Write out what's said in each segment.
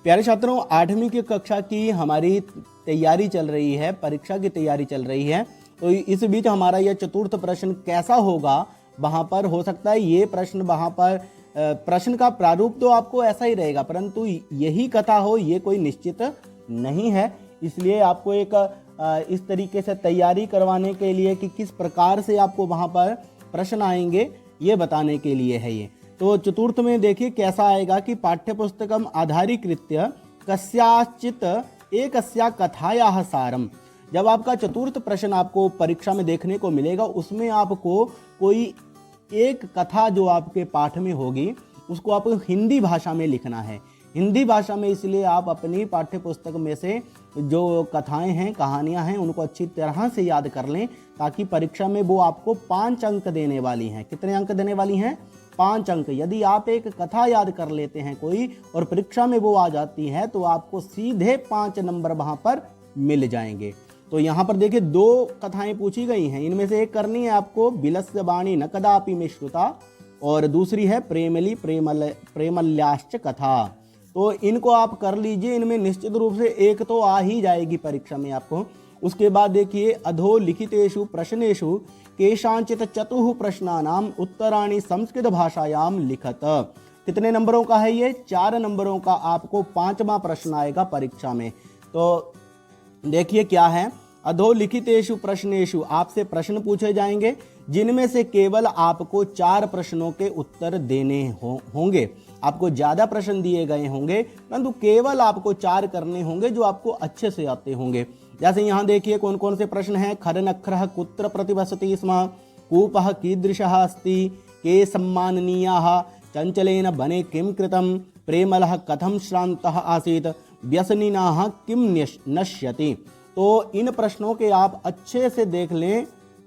प्यारे छात्रों, 8वीं की कक्षा की हमारी तैयारी चल रही है, परीक्षा की तैयारी चल रही है। तो इस बीच हमारा यह चतुर्थ प्रश्न कैसा होगा, वहाँ पर हो सकता है ये प्रश्न वहाँ पर प्रश्न का प्रारूप तो आपको ऐसा ही रहेगा, परंतु यही कथा हो ये कोई निश्चित नहीं है। इसलिए आपको एक इस तरीके से तैयारी करवाने के लिए कि किस प्रकार से आपको वहाँ पर प्रश्न आएंगे ये बताने के लिए है ये। तो चतुर्थ में देखिए कैसा आएगा कि पाठ्यपुस्तकम आधारीकृत्य कस्याचित एकस्या कथायाः सारम। जब आपका चतुर्थ प्रश्न आपको परीक्षा में देखने को मिलेगा, उसमें आपको कोई एक कथा जो आपके पाठ में होगी उसको आपको हिंदी भाषा में लिखना है। हिंदी भाषा में इसलिए आप अपनी पाठ्य पुस्तक में से जो कथाएं हैं, कहानियां हैं, उनको अच्छी तरह से याद कर लें, ताकि परीक्षा में वो आपको 5 अंक देने वाली हैं। कितने अंक देने वाली हैं? 5 अंक। यदि आप एक कथा याद कर लेते हैं कोई और परीक्षा में वो आ जाती है तो आपको सीधे 5 नंबर वहां पर मिल जाएंगे। तो यहाँ पर देखिए 2 कथाएं पूछी गई हैं, इनमें से एक करनी है आपको, बिलस्य वाणी न कदापि में श्रुता, और दूसरी है प्रेमली प्रेमल्याश्च कथा। तो इनको आप कर लीजिए, इनमें निश्चित रूप से एक तो आ ही जाएगी परीक्षा में आपको। उसके बाद देखिए अधो लिखितेषु प्रश्नेषु केषांचित चतुः प्रश्नानाम उत्तराणि संस्कृत भाषायाम लिखत। कितने नंबरों का है ये? 4 नंबरों का आपको 5वां प्रश्न आएगा परीक्षा में। तो देखिए क्या है, अधोलिखितेषु प्रश्नेषु आपसे प्रश्न पूछे जाएंगे जिनमें से केवल आपको 4 प्रश्नों के उत्तर देने होंगे। आपको ज्यादा प्रश्न दिए गए होंगे परंतु केवल आपको 4 करने होंगे जो आपको अच्छे से आते होंगे। जैसे यहाँ देखिए कौन कौन से प्रश्न हैं। खरनखरः कुत्र प्रतिवसति स्म, कूपः कीदृशः अस्ति, के सम्माननीयाः, चंचलेन वने किं कृतं, प्रेमलः कथं श्रान्तः आसीत्, व्यसनिनाः किं नश्यति। तो इन प्रश्नों के आप अच्छे से देख लें।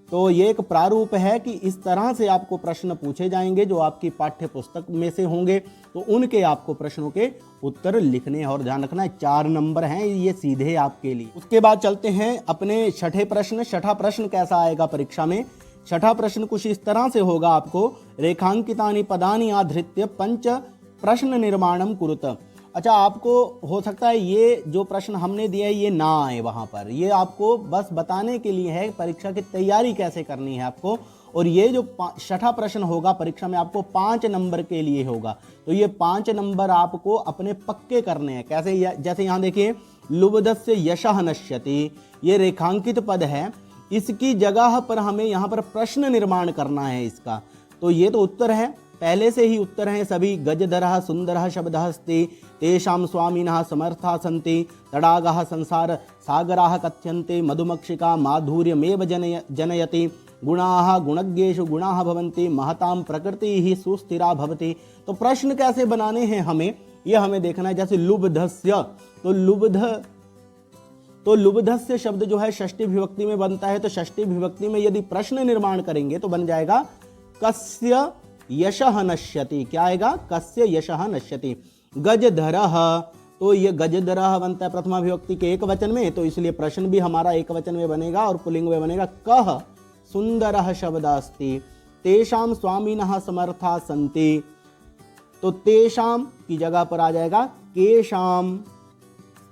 तो ये एक प्रारूप है कि इस तरह से आपको प्रश्न पूछे जाएंगे जो आपकी पाठ्य पुस्तक में से होंगे, तो उनके आपको प्रश्नों के उत्तर लिखने हैं। और ध्यान रखना है 4 नंबर हैं ये सीधे आपके लिए। उसके बाद चलते हैं अपने छठे प्रश्न। छठा प्रश्न कैसा आएगा परीक्षा में? छठा प्रश्न कुछ इस तरह से होगा आपको, रेखांकितानि पदानि आधृत्य 5 प्रश्न निर्माणम कुरुत। अच्छा, आपको हो सकता है ये जो प्रश्न हमने दिया है ये ना आए वहाँ पर, ये आपको बस बताने के लिए है परीक्षा की तैयारी कैसे करनी है आपको। और ये जो छठा प्रश्न होगा परीक्षा में आपको 5 नंबर के लिए होगा। तो ये 5 नंबर आपको अपने पक्के करने हैं। कैसे? जैसे यहाँ देखिए, लुब्धस्य यशः नश्यति, ये रेखांकित पद है, इसकी जगह पर हमें यहाँ पर प्रश्न निर्माण करना है इसका। तो ये तो उत्तर है, पहले से ही उत्तर हैं सभी। गजधरः सुंदरः शब्दः अस्ति, तेषां स्वामिनः समर्थाः सन्ति, तडागः संसार सागराः कथ्यन्ते, मधुमक्षिका माधुर्यमेव जनयति, गुणाः गुणज्ञेषु गुणाः भवन्ति, महतां प्रकृतिः सुस्थिरा भवति। तो प्रश्न कैसे बनाने हैं हमें, ये हमें देखना है। जैसे लुब्धस्य, तो लुब्धस्य शब्द जो है षष्ठी विभक्ति में बनता है। तो षष्ठी विभक्ति में यदि प्रश्न निर्माण करेंगे तो बन जाएगा कस्य यशः नश्यति। क्या आएगा? कस्य यशः नश्यति। गजधरः, तो ये गजधरः बनता है प्रथमा विभक्ति के एक वचन में, तो इसलिए प्रश्न भी हमारा एक वचन में बनेगा और पुल्लिंग में बनेगा। कः सुंदरः शब्दः अस्ति, तेषां स्वामिनः समर्थाः सन्ति। तो तेषां की जगह पर आ जाएगा केषां,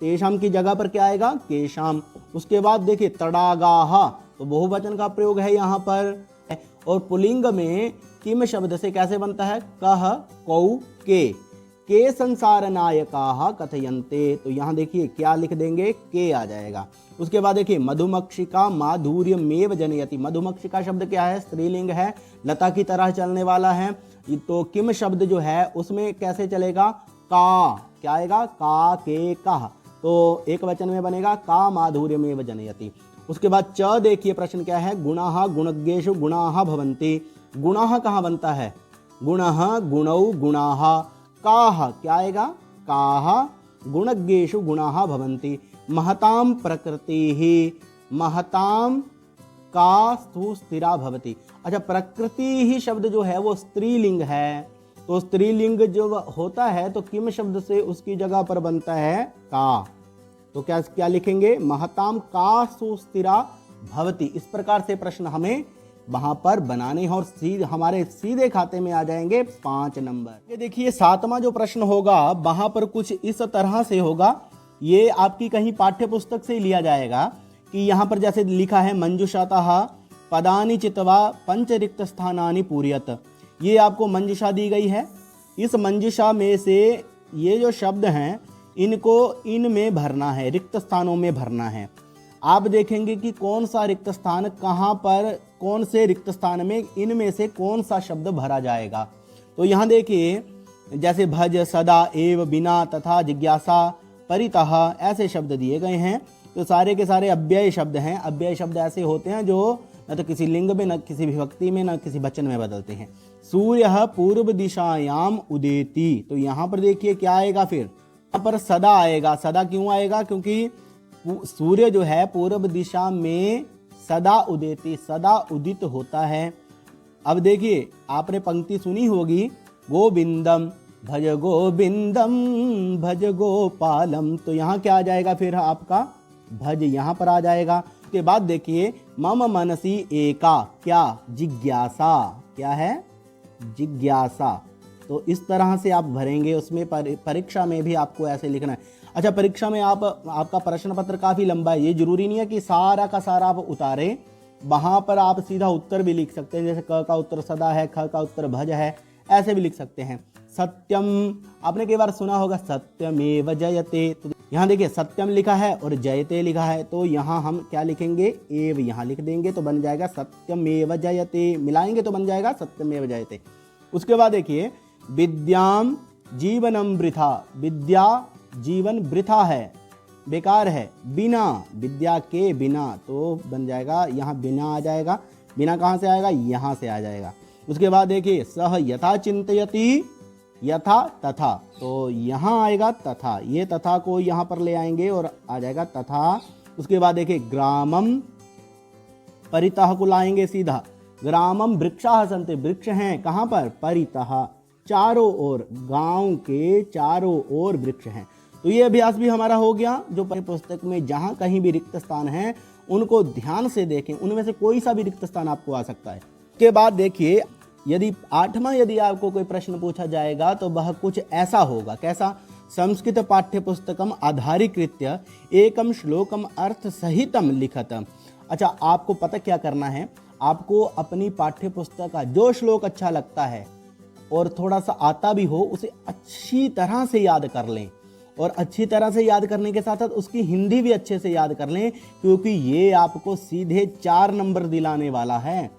तेषां की जगह पर क्या आएगा? केषां। उसके बाद देखिए तडागाः, तो बहुवचन का प्रयोग है यहाँ पर। और पुल्लिंग में किम शब्द से कैसे बनता है? कह कौ के संसार नायकाः कथयन्ते। तो यहाँ देखिए क्या लिख देंगे? के आ जाएगा। उसके बाद देखिए मधुमक्षिका माधुर्यमेव जनयति। मधुमक्षिका शब्द क्या है? स्त्रीलिंग है, लता की तरह चलने वाला है। तो किम शब्द जो है उसमें कैसे चलेगा? का, क्या आएगा? का के कह, तो एक वचन में बनेगा का माधुर्यमेव जनयति। उसके बाद च देखिए प्रश्न क्या है? गुणाः गुणज्ञेषु गुणाः भवन्ति। गुणाः कहाँ बनता है? गुणः गुणौ गुणाः। काः क्या आएगा? काः गुणज्ञेषु गुणाः भवन्ति। महतां प्रकृतिः, महतां का स्थिरा भवति। अच्छा, प्रकृति ही शब्द जो है वो स्त्रीलिंग है, तो स्त्रीलिंग जो होता है तो किम शब्द से उसकी जगह पर बनता है का। तो क्या लिखेंगे? महताम का सुस्थिरा भवति। इस प्रकार से प्रश्न हमें वहां पर बनाने हैं और हमारे सीधे खाते में आ जाएंगे 5 नंबर। ये देखिए 7वां जो प्रश्न होगा वहां पर कुछ इस तरह से होगा। ये आपकी कहीं पाठ्य पुस्तक से लिया जाएगा कि यहाँ पर जैसे लिखा है मंजुषातः पदानि चित्वा पंच रिक्त स्थानानि पूरयत। ये आपको मंजुषा दी गई है। इस मंजुषा में से ये जो शब्द हैं इनको इनमें भरना है, रिक्त स्थानों में भरना है। आप देखेंगे कि कौन सा रिक्त स्थान कहाँ पर, कौन से रिक्त स्थान में इनमें से कौन सा शब्द भरा जाएगा। तो यहाँ देखिए जैसे भज, सदा, एव, बिना, तथा, जिज्ञासा, परितः ऐसे शब्द दिए गए हैं। तो सारे के सारे अव्यय शब्द हैं। अव्यय शब्द ऐसे होते हैं जो न तो किसी लिंग में, न किसी विभक्ति में, न किसी वचन में बदलते हैं। सूर्य पूर्व दिशायाम उदेति, तो यहाँ पर देखिए क्या आएगा, फिर यहाँ पर सदा आएगा। सदा क्यों आएगा? क्योंकि सूर्य जो है पूर्व दिशा में सदा उदेति, सदा उदित होता है। अब देखिए आपने पंक्ति सुनी होगी, गोविंदम भज गोविंदम भज गोपालम, तो यहाँ क्या आ जाएगा फिर आपका भज यहाँ पर आ जाएगा। उसके बाद देखिए मम मनसी एका, क्या? जिज्ञासा। क्या है? जिज्ञासा। तो इस तरह से आप भरेंगे। उसमें परीक्षा में भी आपको ऐसे लिखना है। अच्छा, परीक्षा में आपका प्रश्न पत्र काफ़ी लंबा है। ये जरूरी नहीं है कि सारा का सारा आप उतारें, वहाँ पर आप सीधा उत्तर भी लिख सकते हैं। जैसे क का उत्तर सदा है, ख का उत्तर भज है, ऐसे भी लिख सकते हैं। सत्यम, आपने कई बार सुना होगा सत्यमेव जयते। तो यहाँ देखिए सत्यम लिखा है और जयते लिखा है, तो यहाँ हम क्या लिखेंगे? एव यहाँ लिख देंगे तो बन जाएगा सत्यमेव जयते। मिलाएंगे तो बन जाएगा सत्यमेव जयते। उसके बाद देखिए विद्याम जीवनम वृथा, विद्या जीवन वृथा है, बेकार है। बिना, विद्या के बिना, तो बन जाएगा यहाँ बिना आ जाएगा। बिना कहाँ से आएगा? यहाँ से आ जाएगा। उसके बाद देखिए सह यथा चिंतयति, यथा तथा, तो यहाँ आएगा तथा। ये तथा को यहाँ पर ले आएंगे और आ जाएगा तथा। उसके बाद देखिए ग्रामम, परितः को लाएंगे सीधा। ग्रामम वृक्षाः सन्ति, वृक्ष हैं कहाँ पर? परितः, चारों ओर, गांव के चारों ओर वृक्ष हैं। तो ये अभ्यास भी हमारा हो गया। जो पुस्तक में जहाँ कहीं भी रिक्त स्थान है उनको ध्यान से देखें, उनमें से कोई सा भी रिक्त स्थान आपको आ सकता है। उसके बाद देखिए यदि 8वां यदि आपको कोई प्रश्न पूछा जाएगा तो वह कुछ ऐसा होगा। कैसा? संस्कृत पाठ्य पुस्तकम आधारीकृत्य एकम श्लोकम अर्थ सहितम लिखत। अच्छा, आपको पता क्या करना है? आपको अपनी पाठ्य पुस्तक का जो श्लोक अच्छा लगता है और थोड़ा सा आता भी हो, उसे अच्छी तरह से याद कर लें। और अच्छी तरह से याद करने के साथ साथ उसकी हिंदी भी अच्छे से याद कर लें, क्योंकि ये आपको सीधे 4 नंबर दिलाने वाला है।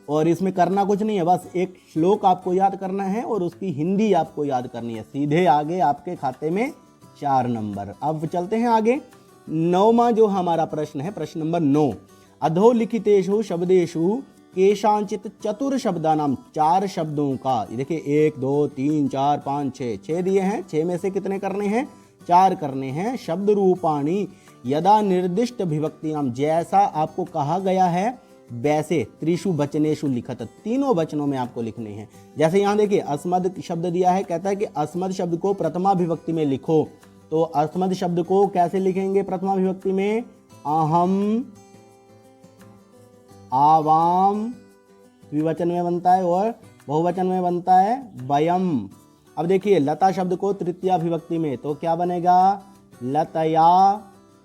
और इसमें करना कुछ नहीं है, बस एक श्लोक आपको याद करना है और उसकी हिंदी आपको याद करनी है। सीधे आगे आपके खाते में 4 नंबर। अब चलते हैं आगे। 9वां जो हमारा प्रश्न है, प्रश्न नंबर 9, अधोलिखितेषु शब्देषु केषांचित चतुर शब्दानाम, 4 शब्दों का, देखिए 1 2 3 4 5 6, 6 दिए हैं। 6 में से कितने करने हैं? 4 करने हैं। शब्द रूपाणी यदा निर्दिष्ट विभक्ति नाम, जैसा आपको कहा गया है वैसे त्रिषु वचनेषु लिखत, तीनों वचनों में आपको लिखने हैं। जैसे यहाँ देखिए अस्मद शब्द दिया है, कहता है कि अस्मद शब्द को प्रथमा विभक्ति में लिखो। तो अस्मद शब्द को कैसे लिखेंगे प्रथमा विभक्ति में? अहम, आवाम द्विवचन में बनता है और बहुवचन में बनता है वयम। अब देखिए लता शब्द को तृतीया विभक्ति में, तो क्या बनेगा? लतया।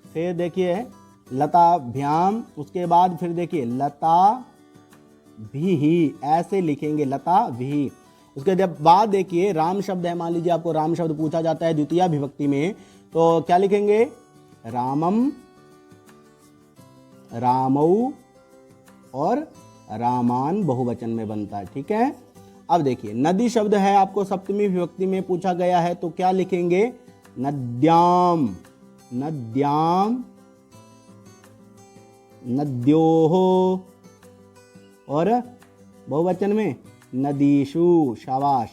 फिर देखिए लताभ्याम, उसके बाद फिर देखिए लता भी, ऐसे लिखेंगे लता भी। उसके बाद देखिए राम शब्द है, मान लीजिए आपको राम शब्द पूछा जाता है द्वितीया विभक्ति में, तो क्या लिखेंगे? रामम, रामऊ और रामान बहुवचन में बनता है। ठीक है। अब देखिए नदी शब्द है, आपको सप्तमी विभक्ति में पूछा गया है, तो क्या लिखेंगे? नद्याम, नद्याम, नद्योः, और बहुवचन में नदीषु। शाबाश।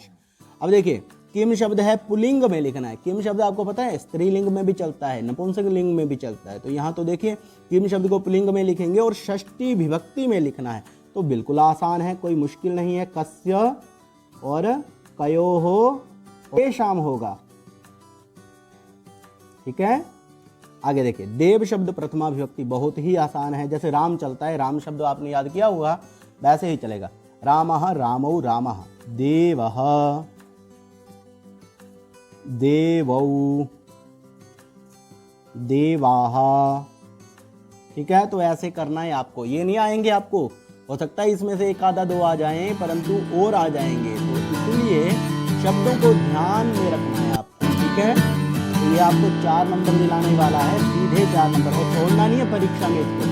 अब देखिए किम शब्द है, पुल्लिंग में लिखना है। किम शब्द आपको पता है स्त्रीलिंग में भी चलता है, नपुंसक लिंग में भी चलता है। तो यहाँ तो देखिए किम शब्द को पुल्लिंग में लिखेंगे और षष्ठी विभक्ति में लिखना है। तो बिल्कुल आसान है, कोई मुश्किल नहीं है। कस्य और कयोः तेषाम होगा। ठीक है। आगे देखिए देव शब्द प्रथमा विभक्ति, बहुत ही आसान है। जैसे राम चलता है, राम शब्द आपने याद किया होगा, वैसे ही चलेगा। रामः रामौ रामः, देवः देवौ देवाः। ठीक है, तो ऐसे करना है आपको, ये नहीं आएंगे आपको, हो सकता है इसमें से एक आधा दो आ जाएं परंतु और आ जाएंगे, तो इसलिए शब्दों को ध्यान में रखना है आपको। ठीक है, तो ये आपको 4 नंबर दिलाने वाला है, सीधे 4 नंबर, और छोड़ना नहीं है परीक्षा में इसको।